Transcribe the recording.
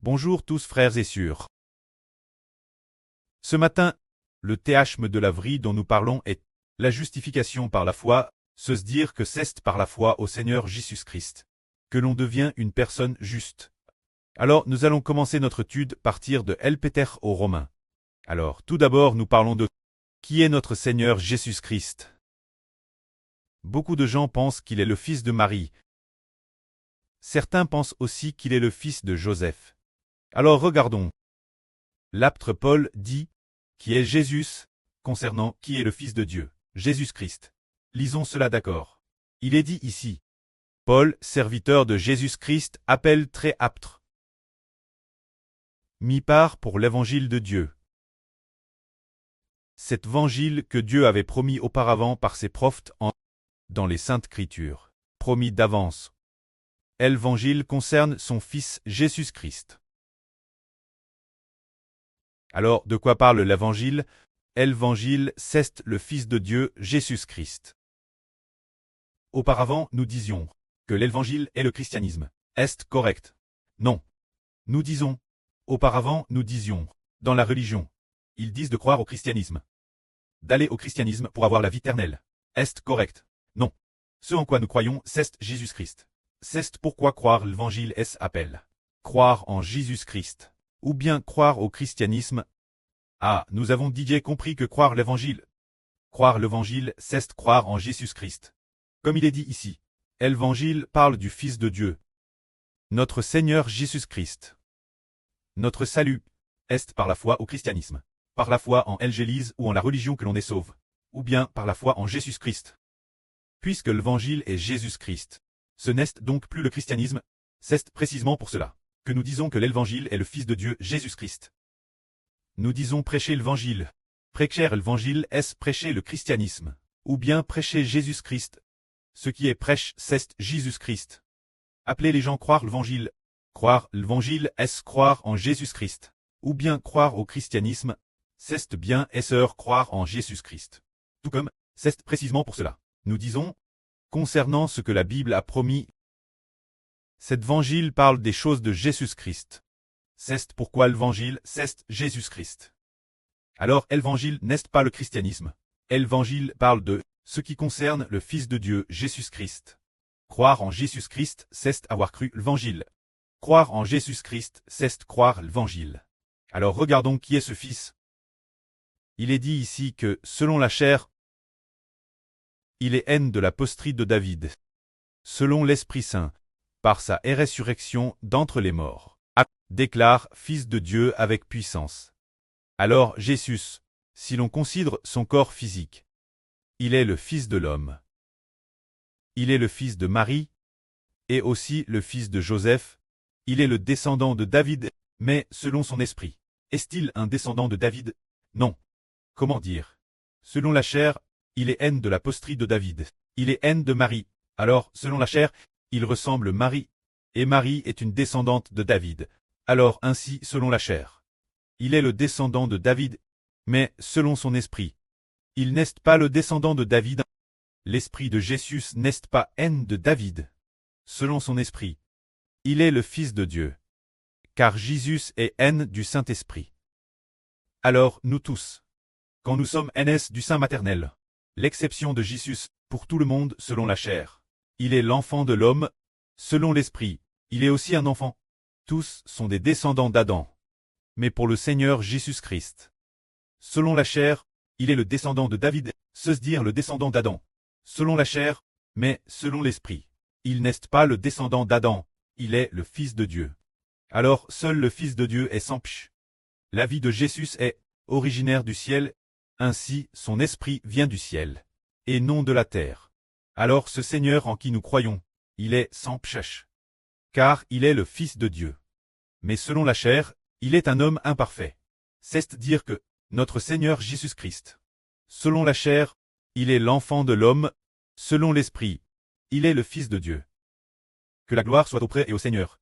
Bonjour tous frères et sœurs. Ce matin, le théâme de la vie dont nous parlons est la justification par la foi, se dire que c'est par la foi au Seigneur Jésus-Christ que l'on devient une personne juste. Alors nous allons commencer notre étude partir de Peter aux Romains. Alors tout d'abord nous parlons de qui est notre Seigneur Jésus-Christ. Beaucoup de gens pensent qu'il est le fils de Marie. Certains pensent aussi qu'il est le fils de Joseph. Alors regardons. L'apôtre Paul dit qui est Jésus concernant qui est le Fils de Dieu, Jésus-Christ. Lisons cela d'accord. Il est dit ici. Paul, serviteur de Jésus-Christ, appelle très apôtre. Mis part pour l'évangile de Dieu. Cet évangile que Dieu avait promis auparavant par ses prophètes dans les Saintes Écritures, promis d'avance. L'évangile concerne son Fils Jésus-Christ. Alors, de quoi parle l'Évangile? L'Évangile, c'est le Fils de Dieu, Jésus-Christ. Auparavant, nous disions que l'Évangile est le christianisme. Est correct? Non. Nous disons. Auparavant, nous disions, dans la religion, ils disent de croire au christianisme. D'aller au christianisme pour avoir la vie éternelle. Est correct? Non. Ce en quoi nous croyons, c'est Jésus-Christ. C'est pourquoi croire l'Évangile est appel. Croire en Jésus-Christ. Ou bien croire au christianisme. Ah, nous avons déjà compris que croire l'Évangile. Croire l'Évangile, c'est croire en Jésus-Christ. Comme il est dit ici, l'Évangile parle du Fils de Dieu. Notre Seigneur Jésus-Christ. Notre salut est par la foi au christianisme, par la foi en l'Église ou en la religion que l'on est sauve, ou bien par la foi en Jésus-Christ. Puisque l'Évangile est Jésus-Christ, ce n'est donc plus le christianisme, c'est précisément pour cela que nous disons que l'Évangile est le Fils de Dieu, Jésus-Christ. Nous disons prêcher l'Évangile. Prêcher l'Évangile est prêcher le christianisme, ou bien prêcher Jésus-Christ. Ce qui est prêche, c'est Jésus-Christ. Appeler les gens croire l'Évangile. Croire l'Évangile est croire en Jésus-Christ, ou bien croire au christianisme, c'est bien croire en Jésus-Christ. Tout comme, c'est précisément pour cela. Nous disons, concernant ce que la Bible a promis, cet évangile parle des choses de Jésus-Christ. C'est pourquoi l'évangile, c'est Jésus-Christ. Alors, l'évangile n'est pas le christianisme. L'évangile parle de ce qui concerne le Fils de Dieu, Jésus-Christ. Croire en Jésus-Christ, c'est avoir cru l'évangile. Croire en Jésus-Christ, c'est croire l'évangile. Alors regardons qui est ce Fils. Il est dit ici que, selon la chair, il est haine de la postérité de David. Selon l'Esprit Saint, par sa résurrection d'entre les morts, déclare Fils de Dieu avec puissance. Alors Jésus, si l'on considère son corps physique, il est le Fils de l'homme. Il est le fils de Marie, et aussi le fils de Joseph, il est le descendant de David, mais selon son esprit. Est-il un descendant de David? Non. Comment dire? Selon la chair, il est haine de la postérité de David. Il est haine de Marie. Alors, selon la chair, il ressemble à Marie, et Marie est une descendante de David. Alors ainsi, selon la chair, il est le descendant de David, mais selon son esprit, il n'est pas le descendant de David. L'esprit de Jésus n'est pas haine de David. Selon son esprit, il est le Fils de Dieu, car Jésus est haine du Saint-Esprit. Alors nous tous, quand nous sommes haines du Saint maternel, l'exception de Jésus, pour tout le monde selon la chair, il est l'enfant de l'homme, selon l'esprit, il est aussi un enfant. Tous sont des descendants d'Adam. Mais pour le Seigneur Jésus-Christ, selon la chair, il est le descendant de David, se dire le descendant d'Adam. Selon la chair, mais selon l'esprit, il n'est pas le descendant d'Adam, il est le Fils de Dieu. Alors seul le Fils de Dieu est sans péché. La vie de Jésus est originaire du ciel, ainsi son esprit vient du ciel, et non de la terre. Alors ce Seigneur en qui nous croyons, il est sans péché, car il est le Fils de Dieu. Mais selon la chair, il est un homme imparfait. C'est-à-dire que, notre Seigneur Jésus-Christ, selon la chair, il est l'enfant de l'homme, selon l'esprit, il est le Fils de Dieu. Que la gloire soit auprès et au Seigneur.